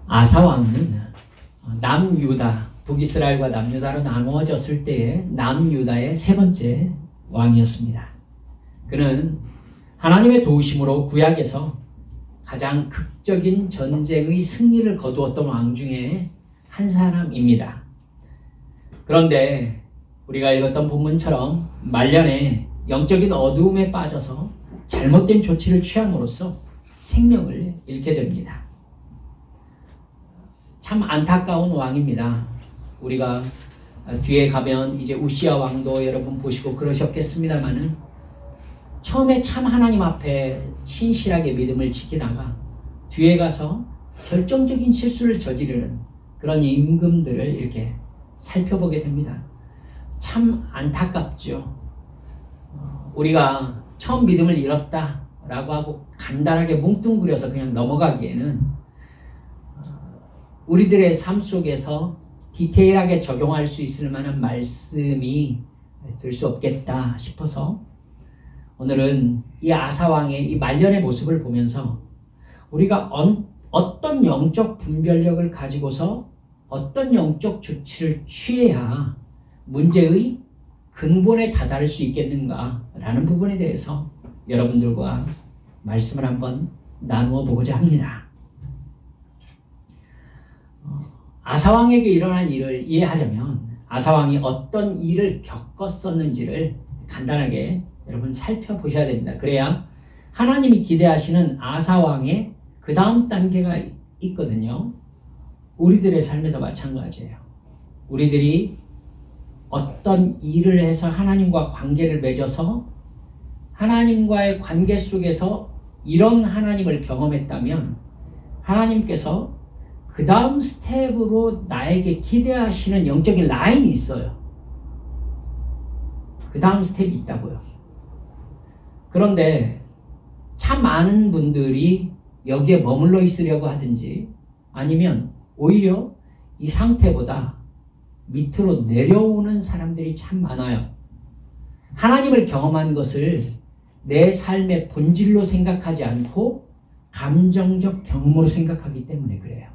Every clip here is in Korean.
아사왕은 남유다, 북이스라엘과 남유다로 나누어졌을 때의 남유다의 세 번째 왕이었습니다. 그는 하나님의 도우심으로 구약에서 가장 극적인 전쟁의 승리를 거두었던 왕 중에 한 사람입니다. 그런데 우리가 읽었던 본문처럼 말년에 영적인 어두움에 빠져서 잘못된 조치를 취함으로써 생명을 잃게 됩니다. 참 안타까운 왕입니다. 우리가 뒤에 가면 이제 우시야 왕도 여러분 보시고 그러셨겠습니다만은 처음에 참 하나님 앞에 신실하게 믿음을 지키다가 뒤에 가서 결정적인 실수를 저지르는 그런 임금들을 이렇게 살펴보게 됩니다. 참 안타깝죠. 우리가 처음 믿음을 잃었다라고 하고 간단하게 뭉뚱그려서 그냥 넘어가기에는 우리들의 삶 속에서 디테일하게 적용할 수 있을 만한 말씀이 될 수 없겠다 싶어서 오늘은 이 아사왕의 이 말년의 모습을 보면서 우리가 어떤 영적 분별력을 가지고서 어떤 영적 조치를 취해야 문제의 근본에 다다를 수 있겠는가라는 부분에 대해서 여러분들과 말씀을 한번 나누어 보고자 합니다. 아사왕에게 일어난 일을 이해하려면 아사왕이 어떤 일을 겪었었는지를 간단하게 여러분 살펴보셔야 됩니다. 그래야 하나님이 기대하시는 아사왕의 그 다음 단계가 있거든요. 우리들의 삶에도 마찬가지예요. 우리들이 어떤 일을 해서 하나님과 관계를 맺어서 하나님과의 관계 속에서 이런 하나님을 경험했다면 하나님께서 그 다음 스텝으로 나에게 기대하시는 영적인 라인이 있어요. 그 다음 스텝이 있다고요. 그런데 참 많은 분들이 여기에 머물러 있으려고 하든지 아니면 오히려 이 상태보다 밑으로 내려오는 사람들이 참 많아요. 하나님을 경험한 것을 내 삶의 본질로 생각하지 않고 감정적 경험으로 생각하기 때문에 그래요.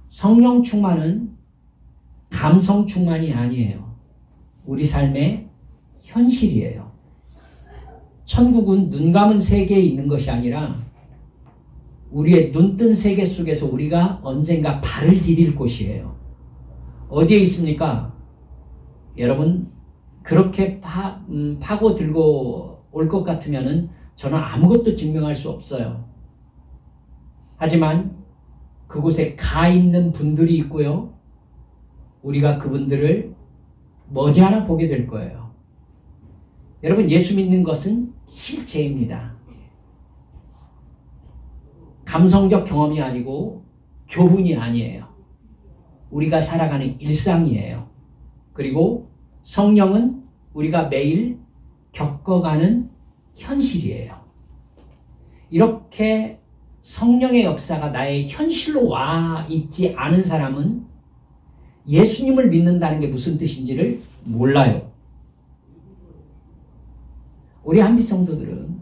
성령 충만은 감성 충만이 아니에요. 우리 삶의 현실이에요. 천국은 눈 감은 세계에 있는 것이 아니라 우리의 눈뜬 세계 속에서 우리가 언젠가 발을 디딜 곳이에요. 어디에 있습니까? 여러분 그렇게 파고 들고 올 것 같으면은 저는 아무것도 증명할 수 없어요. 하지만 그곳에 가 있는 분들이 있고요. 우리가 그분들을 머지않아 보게 될 거예요. 여러분 예수 믿는 것은 실제입니다. 감성적 경험이 아니고 교훈이 아니에요. 우리가 살아가는 일상이에요. 그리고 성령은 우리가 매일 겪어가는 현실이에요. 이렇게 성령의 역사가 나의 현실로 와 있지 않은 사람은 예수님을 믿는다는 게 무슨 뜻인지를 몰라요. 우리 한빛 성도들은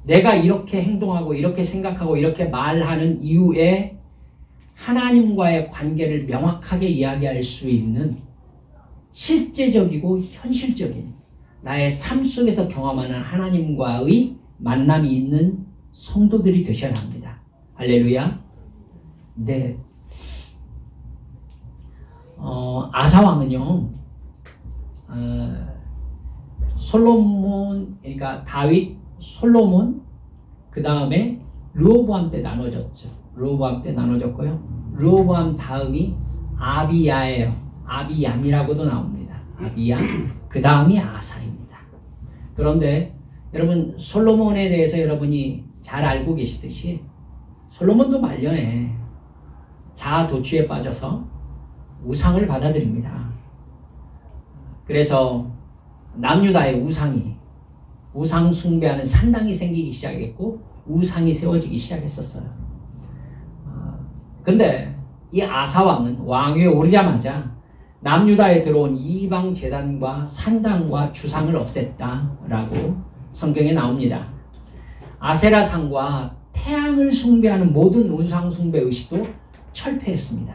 내가 이렇게 행동하고 이렇게 생각하고 이렇게 말하는 이유에 하나님과의 관계를 명확하게 이야기할 수 있는 실제적이고 현실적인 나의 삶 속에서 경험하는 하나님과의 만남이 있는 성도들이 되셔야 합니다. 할렐루야. 네. 아사왕은요, 솔로몬, 그러니까 다윗, 솔로몬, 그 다음에 르호보암 때 나눠졌죠. 르호보암 때 나눠졌고요. 르호보암 다음이 아비야예요. 아비얌이라고도 나옵니다. 아비얌. 그 다음이 아사입니다. 그런데 여러분 솔로몬에 대해서 여러분이 잘 알고 계시듯이 솔로몬도 말년에 자아 도취에 빠져서 우상을 받아들입니다. 그래서 남유다의 우상 숭배하는 산당이 생기기 시작했고 우상이 세워지기 시작했었어요. 근데 이 아사왕은 왕위에 오르자마자 남유다에 들어온 이방 제단과 산당과 주상을 없앴다라고 성경에 나옵니다. 아세라상과 태양을 숭배하는 모든 우상 숭배 의식도 철폐했습니다.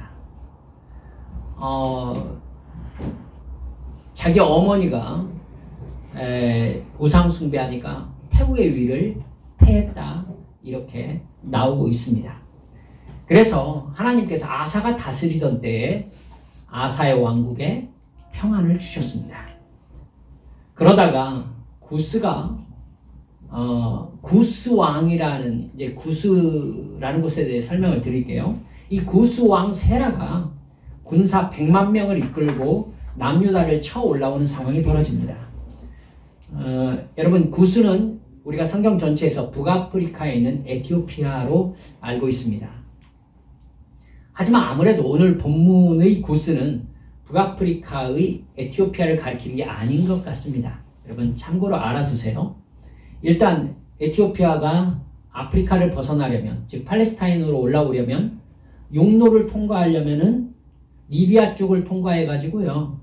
자기 어머니가 우상 숭배하니까 태우의 위를 패했다, 이렇게 나오고 있습니다. 그래서 하나님께서 아사가 다스리던 때에 아사의 왕국에 평안을 주셨습니다. 그러다가 구스가 구스 왕이라는, 이제 구스라는 곳에 대해 설명을 드릴게요. 이 구스 왕 세라가 군사 100만 명을 이끌고 남유다를 쳐 올라오는 상황이 벌어집니다. 여러분, 구스는 우리가 성경 전체에서 북아프리카에 있는 에티오피아로 알고 있습니다. 하지만 아무래도 오늘 본문의 구스는 북아프리카의 에티오피아를 가리키는 게 아닌 것 같습니다. 여러분 참고로 알아두세요. 일단 에티오피아가 아프리카를 벗어나려면, 즉 팔레스타인으로 올라오려면, 용로를 통과하려면은 리비아 쪽을 통과해 가지고요,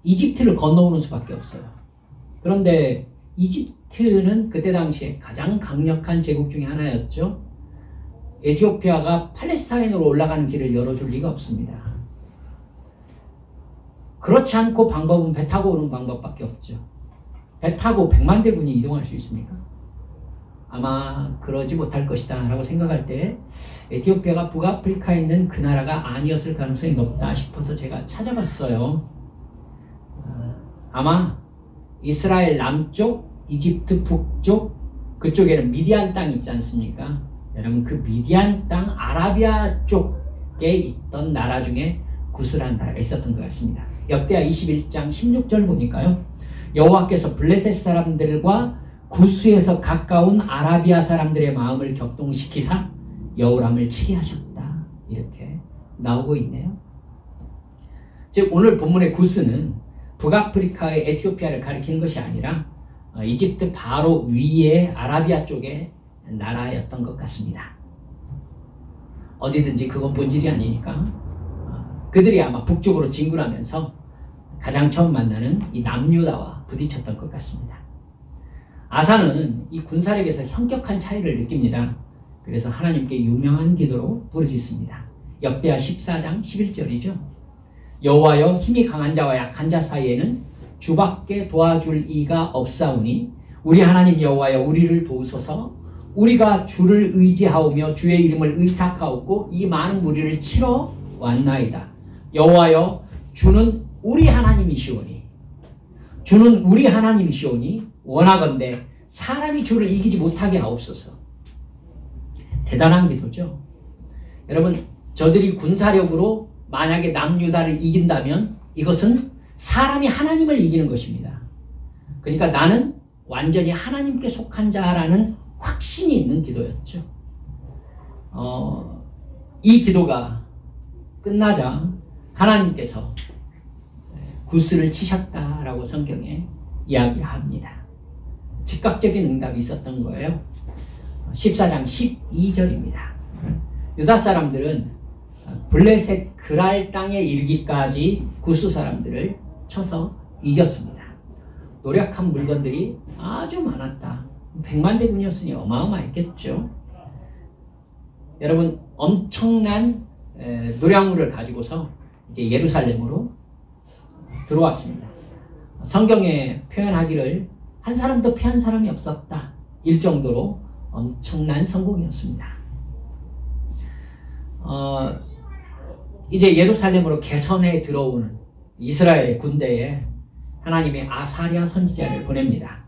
이집트를 건너오는 수밖에 없어요. 그런데 이집트는 그때 당시에 가장 강력한 제국 중에 하나였죠. 에티오피아가 팔레스타인으로 올라가는 길을 열어줄 리가 없습니다. 그렇지 않고 방법은 배 타고 오는 방법밖에 없죠. 배 타고 100만 대군이 이동할 수 있습니까? 아마 그러지 못할 것이다 라고 생각할 때 에티오피아가 북아프리카에 있는 그 나라가 아니었을 가능성이 높다 싶어서 제가 찾아봤어요. 아마 이스라엘 남쪽, 이집트 북쪽, 그쪽에는 미디안 땅 있지 않습니까? 여러분 그 미디안 땅 아라비아 쪽에 있던 나라 중에 구스라는 나라가 있었던 것 같습니다. 역대하 21장 16절 보니까요, 여호와께서 블레셋 사람들과 구스에서 가까운 아라비아 사람들의 마음을 격동시키사 여호람을 치게 하셨다, 이렇게 나오고 있네요. 즉 오늘 본문의 구스는 북아프리카의 에티오피아를 가리키는 것이 아니라 이집트 바로 위에 아라비아 쪽의 나라였던 것 같습니다. 어디든지 그건 본질이 아니니까 그들이 아마 북쪽으로 진군하면서 가장 처음 만나는 이 남유다와 부딪혔던 것 같습니다. 아사는 이 군사력에서 현격한 차이를 느낍니다. 그래서 하나님께 유명한 기도로 부르짖습니다. 역대하 14장 11절이죠. 여호와여, 힘이 강한 자와 약한 자 사이에는 주밖에 도와줄 이가 없사오니 우리 하나님 여호와여, 우리를 도우소서. 우리가 주를 의지하오며 주의 이름을 의탁하옵고 이 많은 무리를 치러 왔나이다. 여호와여, 주는 우리 하나님이시오니, 주는 우리 하나님이시오니 원하건대 사람이 주를 이기지 못하게 하옵소서. 대단한 기도죠. 여러분, 저들이 군사력으로 만약에 남유다를 이긴다면 이것은 사람이 하나님을 이기는 것입니다. 그러니까 나는 완전히 하나님께 속한 자라는 확신이 있는 기도였죠. 이 기도가 끝나자 하나님께서 구스를 치셨다라고 성경에 이야기합니다. 즉각적인 응답이 있었던 거예요. 14장 12절입니다. 유다 사람들은 블레셋 그랄 땅에 이르기까지 구스 사람들을 쳐서 이겼습니다. 노력한 물건들이 아주 많았다. 100만 대군이었으니 어마어마했겠죠. 여러분, 엄청난 노량물을 가지고서 이제 예루살렘으로 들어왔습니다. 성경에 표현하기를 한 사람도 패한 사람이 없었다 일 정도로 엄청난 성공이었습니다. 이제 예루살렘으로 개선에 들어오는 이스라엘의 군대에 하나님이 아사랴 선지자를 보냅니다.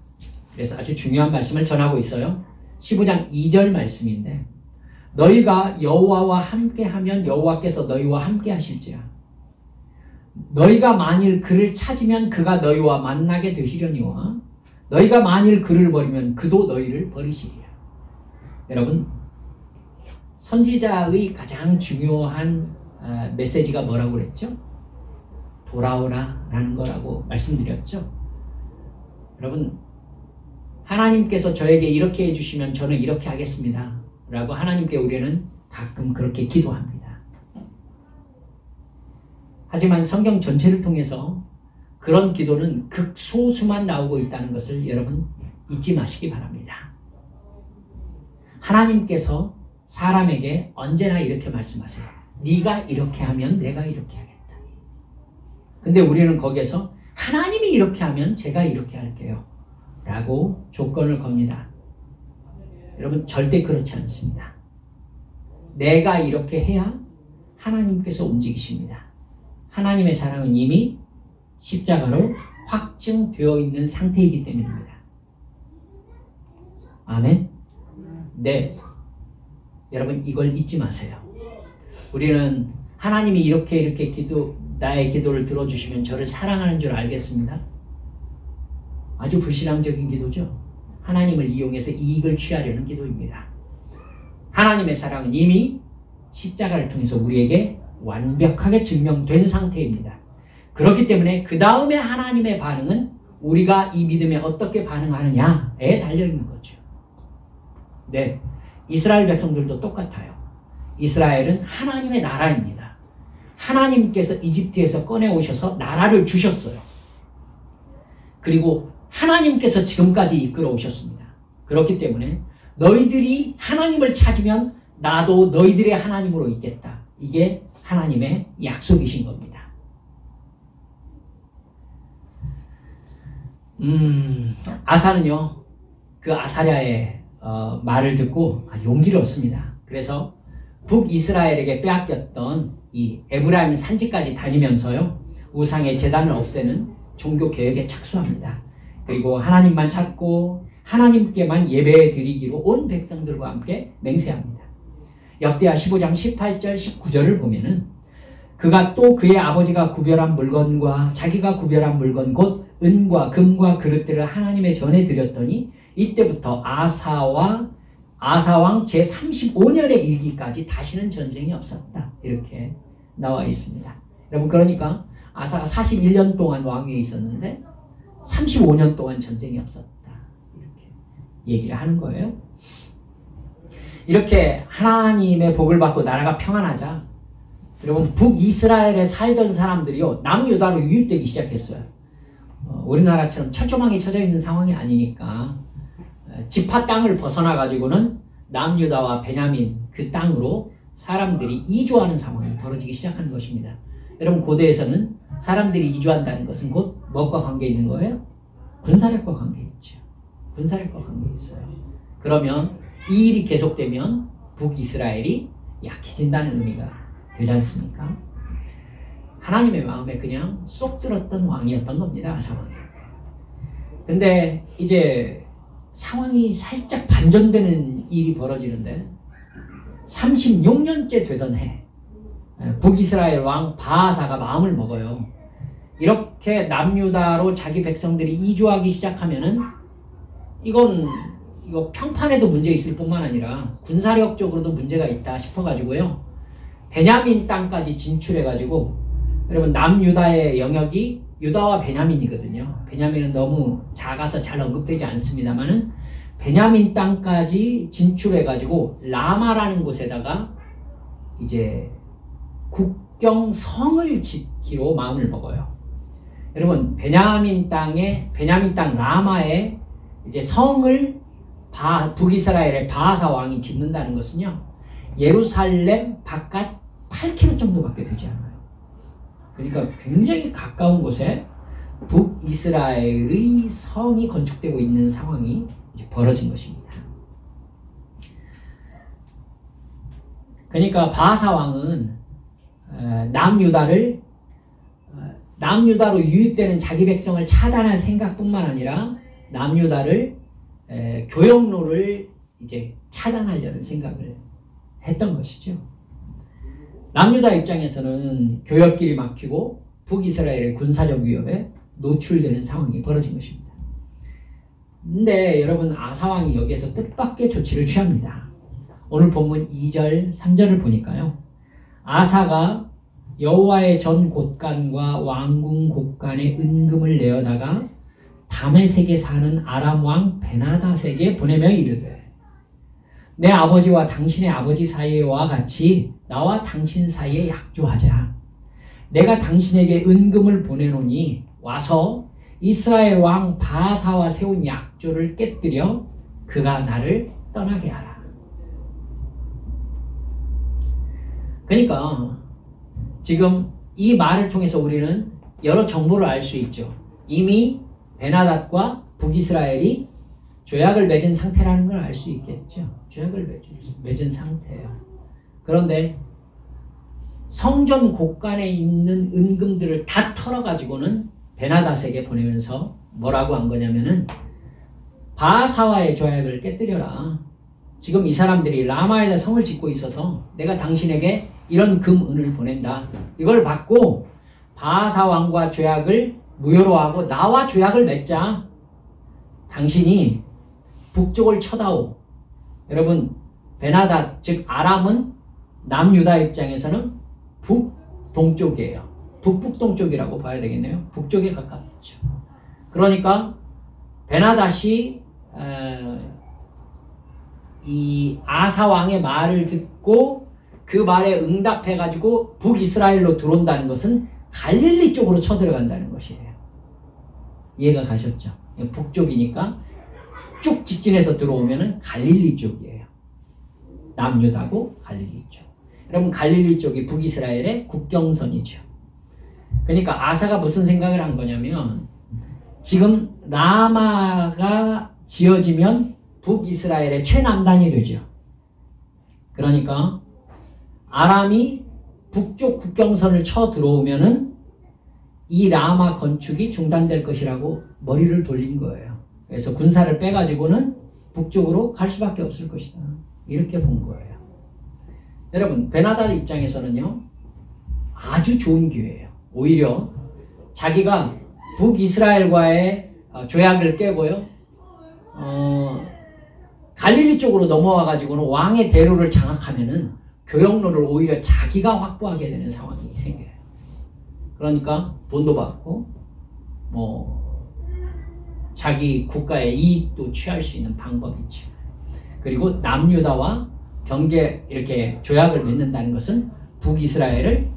그래서 아주 중요한 말씀을 전하고 있어요. 15장 2절 말씀인데, 너희가 여호와와 함께하면 여호와께서 너희와 함께 하실지라. 너희가 만일 그를 찾으면 그가 너희와 만나게 되시려니와 너희가 만일 그를 버리면 그도 너희를 버리시리라. 여러분, 선지자의 가장 중요한 메시지가 뭐라고 그랬죠? 돌아오라 라는 거라고 말씀드렸죠. 여러분, 하나님께서 저에게 이렇게 해주시면 저는 이렇게 하겠습니다 라고 하나님께 우리는 가끔 그렇게 기도합니다. 하지만 성경 전체를 통해서 그런 기도는 극소수만 나오고 있다는 것을 여러분 잊지 마시기 바랍니다. 하나님께서 사람에게 언제나 이렇게 말씀하세요. 네가 이렇게 하면 내가 이렇게 하겠다. 근데 우리는 거기에서 하나님이 이렇게 하면 제가 이렇게 할게요 라고 조건을 겁니다. 여러분 절대 그렇지 않습니다. 내가 이렇게 해야 하나님께서 움직이십니다. 하나님의 사랑은 이미 십자가로 확증되어 있는 상태이기 때문입니다. 아멘? 네. 여러분 이걸 잊지 마세요. 우리는 하나님이 이렇게 나의 기도를 들어주시면 저를 사랑하는 줄 알겠습니다. 아주 불신앙적인 기도죠. 하나님을 이용해서 이익을 취하려는 기도입니다. 하나님의 사랑은 이미 십자가를 통해서 우리에게 완벽하게 증명된 상태입니다. 그렇기 때문에 그 다음에 하나님의 반응은 우리가 이 믿음에 어떻게 반응하느냐에 달려있는 거죠. 네, 이스라엘 백성들도 똑같아요. 이스라엘은 하나님의 나라입니다. 하나님께서 이집트에서 꺼내오셔서 나라를 주셨어요. 그리고 하나님께서 지금까지 이끌어 오셨습니다. 그렇기 때문에 너희들이 하나님을 찾으면 나도 너희들의 하나님으로 있겠다. 이게 하나님의 약속이신 겁니다. 아사는요, 그 아사랴의 말을 듣고 용기를 얻습니다. 그래서 북이스라엘에게 빼앗겼던 이 에브라임 산지까지 다니면서요, 우상의 제단을 없애는 종교 개혁에 착수합니다. 그리고 하나님만 찾고 하나님께만 예배 드리기로 온 백성들과 함께 맹세합니다. 역대하 15장 18절 19절을 보면은 그가 또 그의 아버지가 구별한 물건과 자기가 구별한 물건 곧 은과 금과 그릇들을 하나님의 전에 드렸더니 이때부터 아사왕 제35년에 이르기까지 다시는 전쟁이 없었다. 이렇게 나와 있습니다. 여러분 그러니까 아사가 41년 동안 왕위에 있었는데 35년 동안 전쟁이 없었다. 이렇게 얘기를 하는 거예요. 이렇게 하나님의 복을 받고 나라가 평안하자 여러분 북이스라엘에 살던 사람들이요 남유다로 유입되기 시작했어요. 우리나라처럼 철조망이 쳐져 있는 상황이 아니니까 지파 땅을 벗어나 가지고는 남유다와 베냐민 그 땅으로 사람들이 이주하는 상황이 벌어지기 시작하는 것입니다. 여러분 고대에서는 사람들이 이주한다는 것은 곧 무엇과 관계 있는 거예요? 군사력과 관계 있죠. 군사력과 관계 있어요. 그러면 이 일이 계속되면 북이스라엘이 약해진다는 의미가 되지 않습니까? 하나님의 마음에 그냥 쏙 들었던 왕이었던 겁니다. 아사왕이. 근데 이제 상황이 살짝 반전되는 일이 벌어지는데 36년째 되던 해 북이스라엘 왕 바하사가 마음을 먹어요. 이렇게 남유다로 자기 백성들이 이주하기 시작하면은 이거 평판에도 문제 있을 뿐만 아니라 군사력적으로도 문제가 있다 싶어가지고요. 베냐민 땅까지 진출해가지고 여러분 남유다의 영역이 유다와 베냐민이거든요. 베냐민은 너무 작아서 잘 언급되지 않습니다만은 베냐민 땅까지 진출해가지고 라마라는 곳에다가 이제 국경성을 짓기로 마음을 먹어요. 여러분 베냐민 땅 라마에 이제 성을 북이스라엘의 바하사 왕이 짓는다는 것은요 예루살렘 바깥 8km 정도밖에 되지 않아요. 그러니까 굉장히 가까운 곳에 북이스라엘의 성이 건축되고 있는 상황이 이제 벌어진 것입니다. 그러니까 바하사 왕은 남유다로 유입되는 자기 백성을 차단할 생각뿐만 아니라 남유다를 교역로를 이제 차단하려는 생각을 했던 것이죠. 남유다 입장에서는 교역길이 막히고 북이스라엘의 군사적 위협에 노출되는 상황이 벌어진 것입니다. 근데 여러분 아사왕이 여기에서 뜻밖의 조치를 취합니다. 오늘 본문 2절 3절을 보니까요. 아사가 여호와의 전 곳간과 왕궁 곳간에 은금을 내어다가 다메섹에 사는 아람 왕 베나닷에게 보내며 이르되 내 아버지와 당신의 아버지 사이와 같이 나와 당신 사이에 약조하자. 내가 당신에게 은금을 보내노니 와서 이스라엘 왕 바하사와 세운 약조를 깨뜨려 그가 나를 떠나게 하라. 그러니까 지금 이 말을 통해서 우리는 여러 정보를 알 수 있죠. 이미 베나닷과 북이스라엘이 조약을 맺은 상태라는 걸 알 수 있겠죠. 조약을 맺은 상태예요. 그런데 성전 곳간에 있는 은금들을 다 털어가지고는 베나닷에게 보내면서 뭐라고 한 거냐면은 바사와의 조약을 깨뜨려라. 지금 이 사람들이 라마에다 성을 짓고 있어서 내가 당신에게 이런 금은을 보낸다. 이걸 받고 바사 왕과 조약을 무효로 하고 나와 조약을 맺자. 당신이 북쪽을 쳐다오. 여러분 베나닷 즉 아람은 남유다 입장에서는 북동쪽이에요. 북북동쪽이라고 봐야 되겠네요. 북쪽에 가깝죠. 그러니까 베나닷이 이 아사 왕의 말을 듣고 그 말에 응답해가지고 북이스라엘로 들어온다는 것은 갈릴리 쪽으로 쳐들어간다는 것이에요. 이해가 가셨죠? 북쪽이니까 쭉 직진해서 들어오면은 갈릴리 쪽이에요. 남유다고 갈릴리 쪽. 여러분 갈릴리 쪽이 북이스라엘의 국경선이죠. 그러니까 아사가 무슨 생각을 한 거냐면 지금 라마가 지어지면 북이스라엘의 최남단이 되죠. 그러니까 아람이 북쪽 국경선을 쳐 들어오면은 이 라마 건축이 중단될 것이라고 머리를 돌린 거예요. 그래서 군사를 빼가지고는 북쪽으로 갈 수밖에 없을 것이다. 이렇게 본 거예요. 여러분 베나닷 입장에서는요 아주 좋은 기회예요. 오히려 자기가 북이스라엘과의 조약을 깨고요 갈릴리 쪽으로 넘어와 가지고는 왕의 대로를 장악하면은 교역로를 오히려 자기가 확보하게 되는 상황이 생겨요. 그러니까 돈도 받고 자기 국가의 이익도 취할 수 있는 방법이죠. 그리고 남유다와 경계 이렇게 조약을 맺는다는 것은 북이스라엘을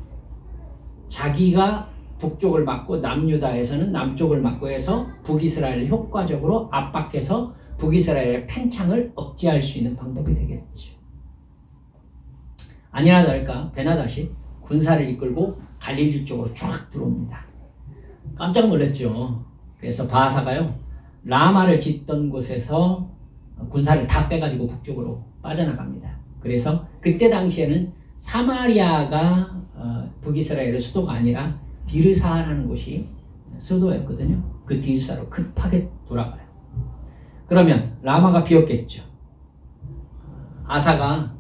자기가 북쪽을 막고 남유다에서는 남쪽을 막고 해서 북이스라엘을 효과적으로 압박해서 북이스라엘의 팽창을 억제할 수 있는 방법이 되겠죠. 아니나 다를까 베나닷이 군사를 이끌고 갈릴리 쪽으로 쫙 들어옵니다. 깜짝 놀랐죠. 그래서 바사가요 라마를 짓던 곳에서 군사를 다 빼가지고 북쪽으로 빠져나갑니다. 그래서 그때 당시에는 사마리아가 북이스라엘의 수도가 아니라 디르사라는 곳이 수도였거든요. 그 디르사로 급하게 돌아가요. 그러면 라마가 비었겠죠. 아사가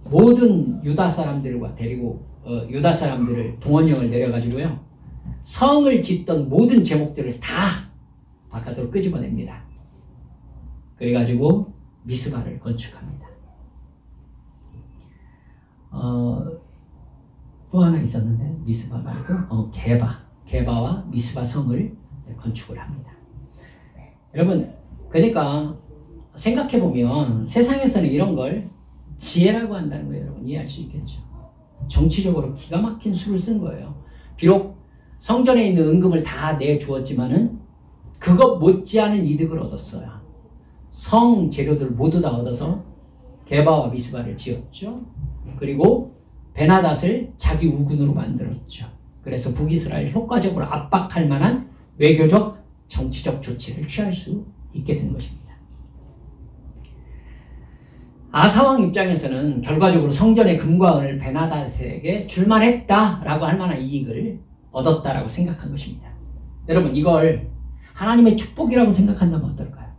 모든 유다 사람들과 데리고 유다 사람들을 동원령을 내려가지고요 성을 짓던 모든 제목들을 다 바깥으로 끄집어냅니다. 그래가지고 미스바를 건축합니다. 또 하나 있었는데 미스바 말고 게바와 미스바 성을 건축을 합니다. 여러분 그러니까 생각해보면 세상에서는 이런 걸 지혜라고 한다는 거예요. 여러분 이해할 수 있겠죠. 정치적으로 기가 막힌 수를 쓴 거예요. 비록 성전에 있는 은금을 다 내주었지만은 그것 못지않은 이득을 얻었어요. 성 재료들 모두 다 얻어서 게바와 미스바를 지었죠. 그리고 베나닷을 자기 우군으로 만들었죠. 그래서 북이스라엘 효과적으로 압박할 만한 외교적, 정치적 조치를 취할 수 있게 된 것입니다. 아사왕 입장에서는 결과적으로 성전의 금과 은을 베나닷에게 줄만 했다라고 할 만한 이익을 얻었다라고 생각한 것입니다. 여러분 이걸 하나님의 축복이라고 생각한다면 어떨까요?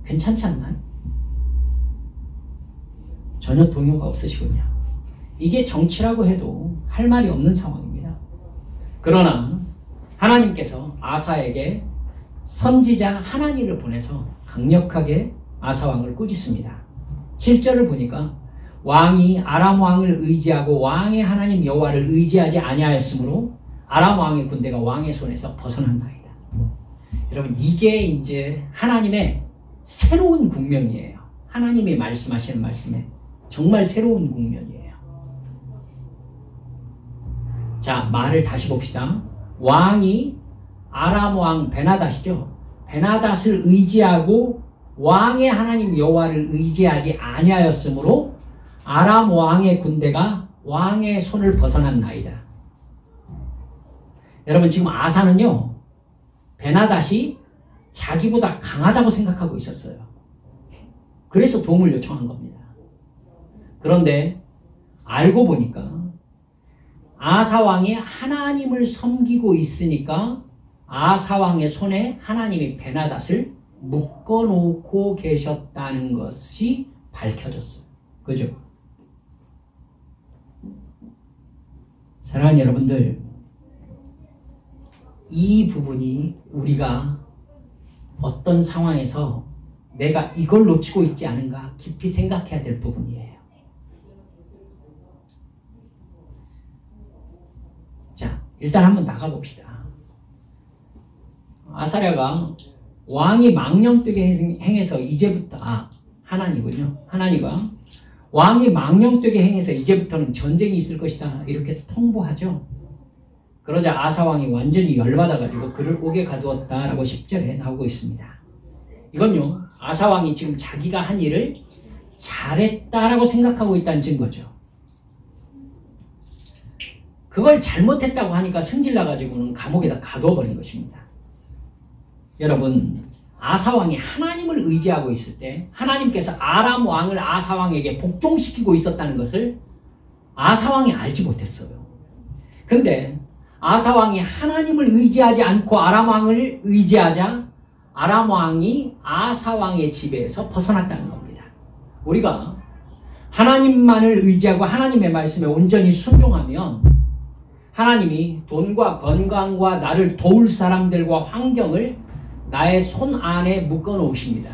괜찮지 않나요? 전혀 동요가 없으시군요. 이게 정치라고 해도 할 말이 없는 상황입니다. 그러나 하나님께서 아사에게 선지자 하나니를 보내서 강력하게 아사왕을 꾸짖습니다. 7절을 보니까 왕이 아람 왕을 의지하고 왕의 하나님 여호와를 의지하지 아니하였으므로 아람 왕의 군대가 왕의 손에서 벗어난다이다. 여러분 이게 이제 하나님의 새로운 국면이에요. 하나님이 말씀하시는 말씀에 정말 새로운 국면이에요. 자, 말을 다시 봅시다. 왕이 아람 왕 베나닷이죠. 베나닷을 의지하고 왕의 하나님 여호와를 의지하지 아니하였으므로 아람 왕의 군대가 왕의 손을 벗어났나이다. 여러분 지금 아사는요 베나닷이 자기보다 강하다고 생각하고 있었어요. 그래서 도움을 요청한 겁니다. 그런데 알고 보니까 아사왕이 하나님을 섬기고 있으니까 아사왕의 손에 하나님이 베나닷을 묶어놓고 계셨다는 것이 밝혀졌어요. 그죠? 사랑하는 여러분들, 이 부분이 우리가 어떤 상황에서 내가 이걸 놓치고 있지 않은가 깊이 생각해야 될 부분이에요. 자, 일단 한번 나가봅시다. 아사랴가 왕이 망령되게 행해서 이제부터 하나님이군요. 하나님과 왕이 망령되게 행해서 이제부터는 전쟁이 있을 것이다 이렇게 통보하죠. 그러자 아사왕이 완전히 열받아가지고 그를 옥에 가두었다라고 10절에 나오고 있습니다. 이건요 아사왕이 지금 자기가 한 일을 잘했다라고 생각하고 있다는 증거죠. 그걸 잘못했다고 하니까 승질나가지고는 감옥에다 가두어버린 것입니다. 여러분 아사왕이 하나님을 의지하고 있을 때 하나님께서 아람 왕을 아사왕에게 복종시키고 있었다는 것을 아사왕이 알지 못했어요. 근데 아사왕이 하나님을 의지하지 않고 아람 왕을 의지하자 아람 왕이 아사왕의 지배에서 벗어났다는 겁니다. 우리가 하나님만을 의지하고 하나님의 말씀에 온전히 순종하면 하나님이 돈과 건강과 나를 도울 사람들과 환경을 나의 손 안에 묶어 놓으십니다.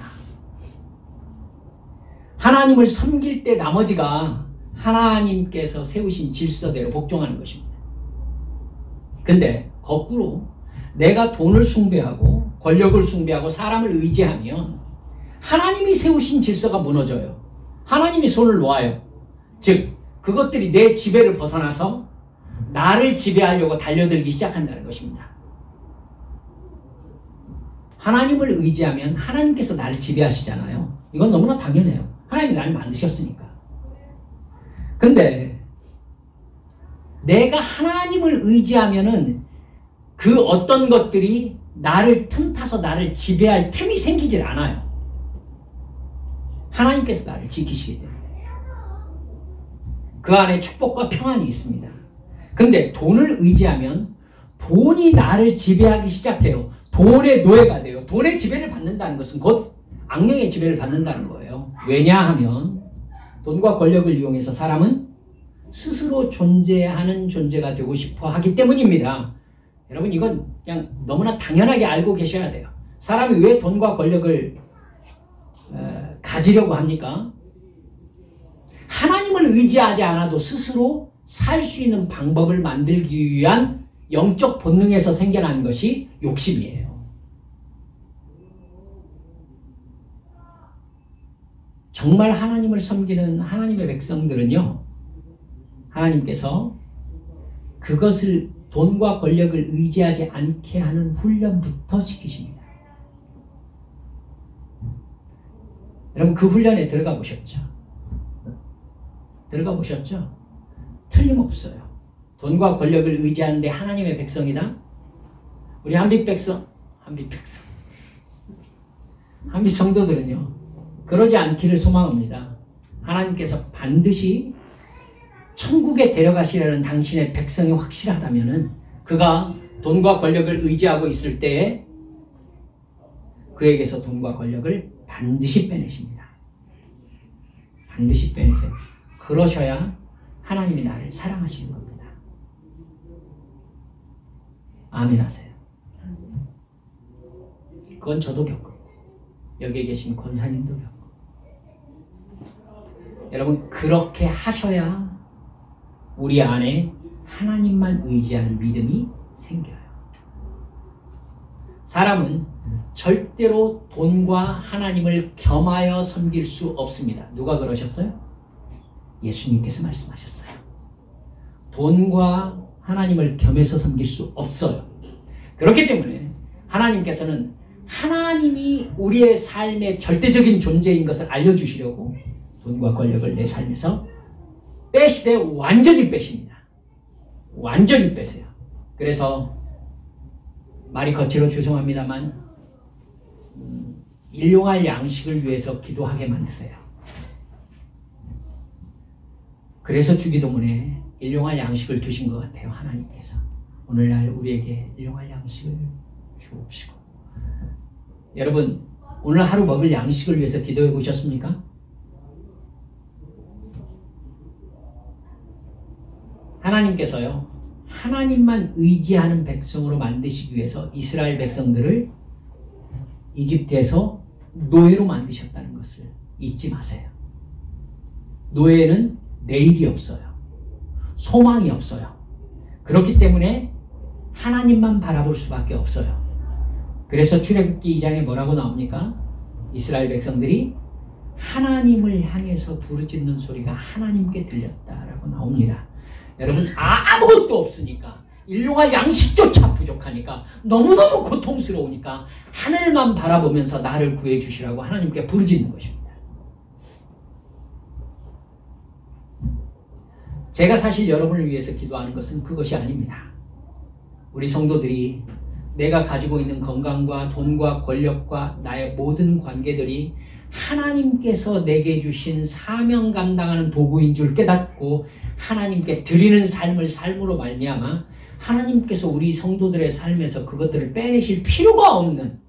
하나님을 섬길 때 나머지가 하나님께서 세우신 질서대로 복종하는 것입니다. 근데 거꾸로 내가 돈을 숭배하고 권력을 숭배하고 사람을 의지하면 하나님이 세우신 질서가 무너져요. 하나님이 손을 놓아요. 즉 그것들이 내 지배를 벗어나서 나를 지배하려고 달려들기 시작한다는 것입니다. 하나님을 의지하면 하나님께서 나를 지배하시잖아요. 이건 너무나 당연해요. 하나님이 나를 만드셨으니까. 근데 내가 하나님을 의지하면은 그 어떤 것들이 나를 틈타서 나를 지배할 틈이 생기질 않아요. 하나님께서 나를 지키시기 때문에. 그 안에 축복과 평안이 있습니다. 근데 돈을 의지하면 돈이 나를 지배하기 시작해요. 돈의 노예가 돼요. 돈의 지배를 받는다는 것은 곧 악령의 지배를 받는다는 거예요. 왜냐하면 돈과 권력을 이용해서 사람은 스스로 존재하는 존재가 되고 싶어 하기 때문입니다. 여러분 이건 그냥 너무나 당연하게 알고 계셔야 돼요. 사람이 왜 돈과 권력을 가지려고 합니까? 하나님을 의지하지 않아도 스스로 살 수 있는 방법을 만들기 위한 영적 본능에서 생겨난 것이 욕심이에요. 정말 하나님을 섬기는 하나님의 백성들은요, 하나님께서 그것을 돈과 권력을 의지하지 않게 하는 훈련부터 시키십니다. 여러분 그 훈련에 들어가 보셨죠? 들어가 보셨죠? 틀림없어요. 돈과 권력을 의지하는데 하나님의 백성이다? 우리 한빛 성도들은요 그러지 않기를 소망합니다. 하나님께서 반드시 천국에 데려가시려는 당신의 백성이 확실하다면은 그가 돈과 권력을 의지하고 있을 때에 그에게서 돈과 권력을 반드시 빼내십니다. 반드시 빼내세요. 그러셔야 하나님이 나를 사랑하시는 겁니다. 아멘 하세요. 그건 저도 겪고 여기에 계신 권사님도 겪고 여러분 그렇게 하셔야 우리 안에 하나님만 의지하는 믿음이 생겨요. 사람은 절대로 돈과 하나님을 겸하여 섬길 수 없습니다. 누가 그러셨어요? 예수님께서 말씀하셨어요. 돈과 하나님을 겸해서 섬길 수 없어요. 그렇기 때문에 하나님께서는 하나님이 우리의 삶의 절대적인 존재인 것을 알려주시려고 돈과 권력을 내 삶에서 빼시되 완전히 빼십니다. 완전히 빼세요. 그래서 말이 거칠어 죄송합니다만 일용할 양식을 위해서 기도하게 만드세요. 그래서 주기도문에 일용할 양식을 두신 것 같아요. 하나님께서 오늘날 우리에게 일용할 양식을 주옵시고. 여러분 오늘 하루 먹을 양식을 위해서 기도해 보셨습니까? 하나님께서요 하나님만 의지하는 백성으로 만드시기 위해서 이스라엘 백성들을 이집트에서 노예로 만드셨다는 것을 잊지 마세요. 노예는 내일이 없어요. 소망이 없어요. 그렇기 때문에 하나님만 바라볼 수밖에 없어요. 그래서 출애굽기 2장에 뭐라고 나옵니까? 이스라엘 백성들이 하나님을 향해서 부르짖는 소리가 하나님께 들렸다라고 나옵니다. 여러분 아무것도 없으니까 일용할 양식조차 부족하니까 너무너무 고통스러우니까 하늘만 바라보면서 나를 구해 주시라고 하나님께 부르짖는 것입니다. 제가 사실 여러분을 위해서 기도하는 것은 그것이 아닙니다. 우리 성도들이 내가 가지고 있는 건강과 돈과 권력과 나의 모든 관계들이 하나님께서 내게 주신 사명 감당하는 도구인 줄 깨닫고 하나님께 드리는 삶을 삶으로 말미암아 하나님께서 우리 성도들의 삶에서 그것들을 빼내실 필요가 없는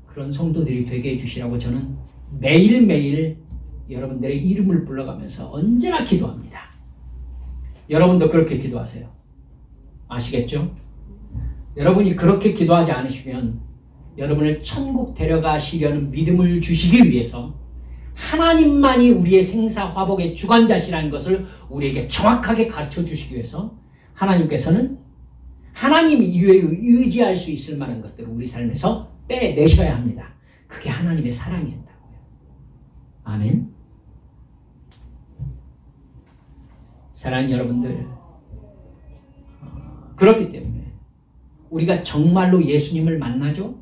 그런 성도들이 되게 해주시라고 저는 매일매일 여러분들의 이름을 불러가면서 언제나 기도합니다. 여러분도 그렇게 기도하세요. 아시겠죠? 여러분이 그렇게 기도하지 않으시면 여러분을 천국 데려가시려는 믿음을 주시기 위해서 하나님만이 우리의 생사화복의 주관자시라는 것을 우리에게 정확하게 가르쳐 주시기 위해서 하나님께서는 하나님 이외에 의지할 수 있을 만한 것들을 우리 삶에서 빼내셔야 합니다. 그게 하나님의 사랑이었다고요. 아멘. 사랑하는 여러분들, 그렇기 때문에 우리가 정말로 예수님을 만나죠?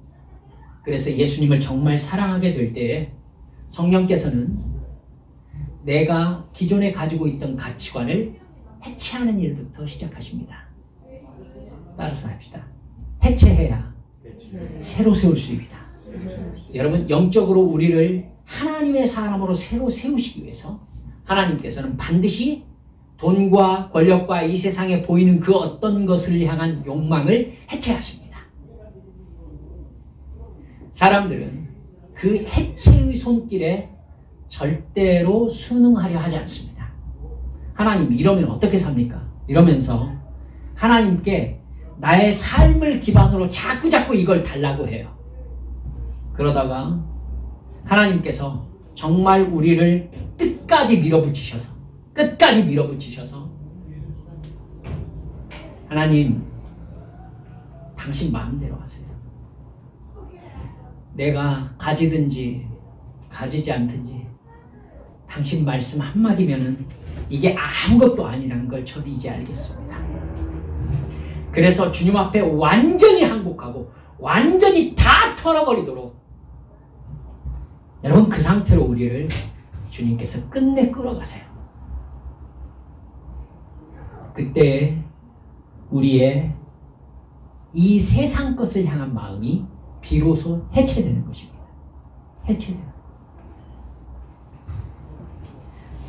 그래서 예수님을 정말 사랑하게 될 때에 성령께서는 내가 기존에 가지고 있던 가치관을 해체하는 일부터 시작하십니다. 따라서 합시다. 해체해야 새로 세울 수 있다. 여러분 영적으로 우리를 하나님의 사람으로 새로 세우시기 위해서 하나님께서는 반드시 돈과 권력과 이 세상에 보이는 그 어떤 것을 향한 욕망을 해체하십니다. 사람들은 그 해체의 손길에 절대로 순응하려 하지 않습니다. 하나님 이러면 어떻게 삽니까? 이러면서 하나님께 나의 삶을 기반으로 자꾸자꾸 이걸 달라고 해요. 그러다가 하나님께서 정말 우리를 끝까지 밀어붙이셔서 하나님 당신 마음대로 하세요. 내가 가지든지 가지지 않든지 당신 말씀 한마디면은 이게 아무것도 아니라는 걸 저도 이제 알겠습니다. 그래서 주님 앞에 완전히 항복하고 완전히 다 털어버리도록 여러분 그 상태로 우리를 주님께서 끝내 끌어가세요. 그때 우리의 이 세상 것을 향한 마음이 비로소 해체되는 것입니다. 해체되는.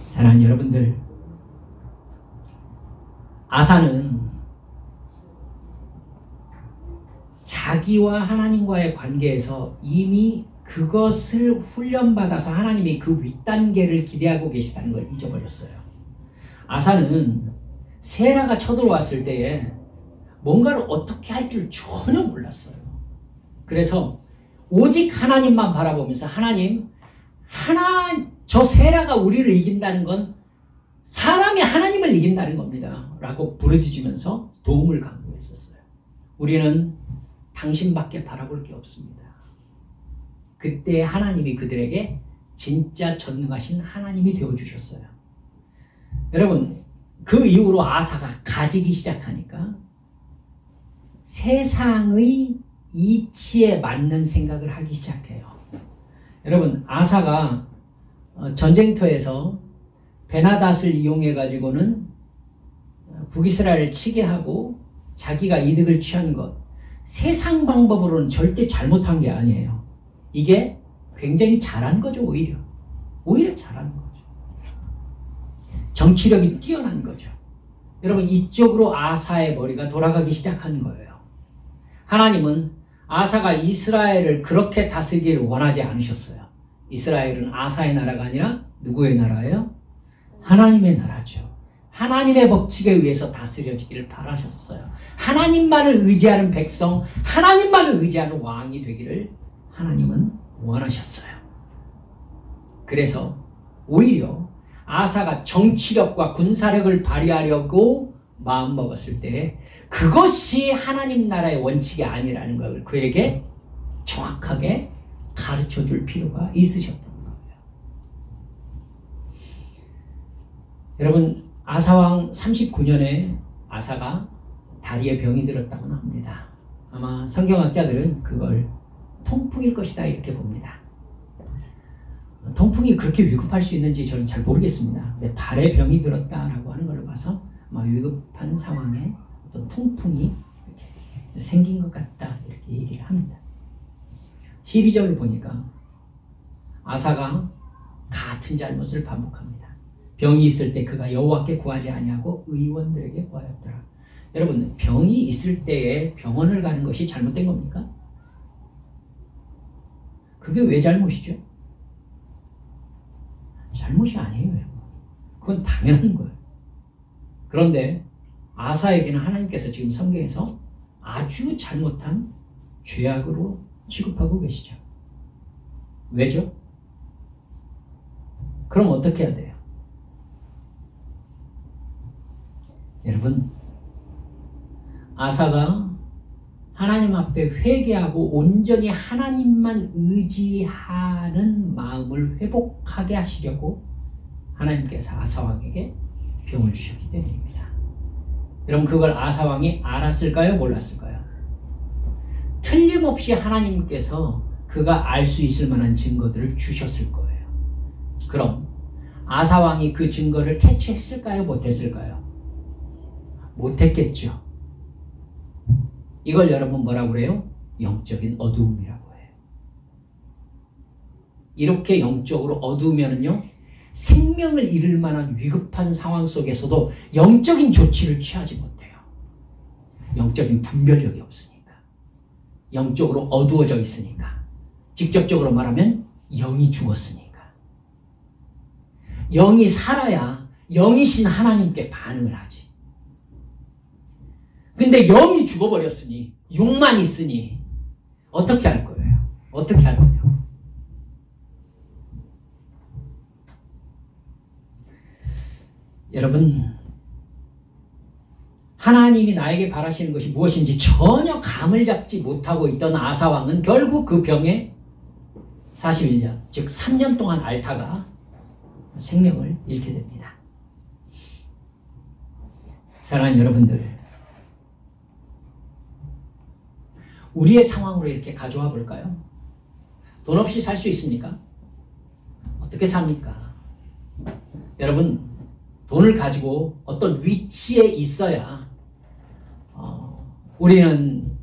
사랑하는 여러분들, 아사는 자기와 하나님과의 관계에서 이미 그것을 훈련받아서 하나님이 그 윗단계를 기대하고 계시다는 걸 잊어버렸어요. 아사는 세라가 쳐들어왔을 때에 뭔가를 어떻게 할 줄 전혀 몰랐어요. 그래서 오직 하나님만 바라보면서 저 세라가 우리를 이긴다는 건 사람이 하나님을 이긴다는 겁니다. 라고 부르짖으면서 도움을 강구했었어요. 우리는 당신밖에 바라볼 게 없습니다. 그때 하나님이 그들에게 진짜 전능하신 하나님이 되어주셨어요. 여러분, 그 이후로 아사가 가지기 시작하니까 세상의 이치에 맞는 생각을 하기 시작해요. 여러분, 아사가 전쟁터에서 베나닷을 이용해 가지고는 북이스라엘을 치게 하고 자기가 이득을 취한 것, 세상 방법으로는 절대 잘못한 게 아니에요. 이게 굉장히 잘한 거죠. 오히려 잘한 거죠. 정치력이 뛰어난 거죠. 여러분, 이쪽으로 아사의 머리가 돌아가기 시작한 거예요. 하나님은 아사가 이스라엘을 그렇게 다스리기를 원하지 않으셨어요. 이스라엘은 아사의 나라가 아니라 누구의 나라예요? 하나님의 나라죠. 하나님의 법칙에 의해서 다스려지기를 바라셨어요. 하나님만을 의지하는 백성, 하나님만을 의지하는 왕이 되기를 하나님은 원하셨어요. 그래서 오히려 아사가 정치력과 군사력을 발휘하려고 마음먹었을 때 그것이 하나님 나라의 원칙이 아니라는 걸 그에게 정확하게 가르쳐줄 필요가 있으셨던 거예요. 여러분, 아사왕 39년에 아사가 다리에 병이 들었다고 합니다. 아마 성경학자들은 그걸 통풍일 것이다 이렇게 봅니다. 통풍이 그렇게 위급할 수 있는지 저는 잘 모르겠습니다. 근데 발에 병이 들었다라고 하는 걸 봐서 아마 위급한 상황에 어떤 통풍이 이렇게 생긴 것 같다 이렇게 얘기를 합니다. 12절을 보니까 아사가 같은 잘못을 반복합니다. 병이 있을 때 그가 여호와께 구하지 아니하고 의원들에게 구하였더라. 여러분, 병이 있을 때에 병원을 가는 것이 잘못된 겁니까? 그게 왜 잘못이죠? 잘못이 아니에요. 그건 당연한 거예요. 그런데 아사에게는 하나님께서 지금 성경에서 아주 잘못한 죄악으로 취급하고 계시죠. 왜죠? 그럼 어떻게 해야 돼요? 여러분, 아사가 하나님 앞에 회개하고 온전히 하나님만 의지하는 마음을 회복하게 하시려고 하나님께서 아사왕에게 병을 주셨기 때문입니다. 여러분, 그걸 아사왕이 알았을까요? 몰랐을까요? 틀림없이 하나님께서 그가 알 수 있을 만한 증거들을 주셨을 거예요. 그럼 아사왕이 그 증거를 캐치했을까요? 못했을까요? 못했겠죠. 이걸 여러분 뭐라고 그래요? 영적인 어두움이라고 해요. 이렇게 영적으로 어두우면은요, 생명을 잃을 만한 위급한 상황 속에서도 영적인 조치를 취하지 못해요. 영적인 분별력이 없으니까. 영적으로 어두워져 있으니까. 직접적으로 말하면 영이 죽었으니까. 영이 살아야 영이신 하나님께 반응을 하지. 근데 영이 죽어버렸으니, 육만 있으니 어떻게 할 거예요? 어떻게 할 거냐고. 여러분, 하나님이 나에게 바라시는 것이 무엇인지 전혀 감을 잡지 못하고 있던 아사왕은 결국 그 병에 41년, 즉 3년 동안 앓다가 생명을 잃게 됩니다. 사랑하는 여러분들, 우리의 상황으로 이렇게 가져와 볼까요? 돈 없이 살 수 있습니까? 어떻게 삽니까? 여러분, 돈을 가지고 어떤 위치에 있어야 우리는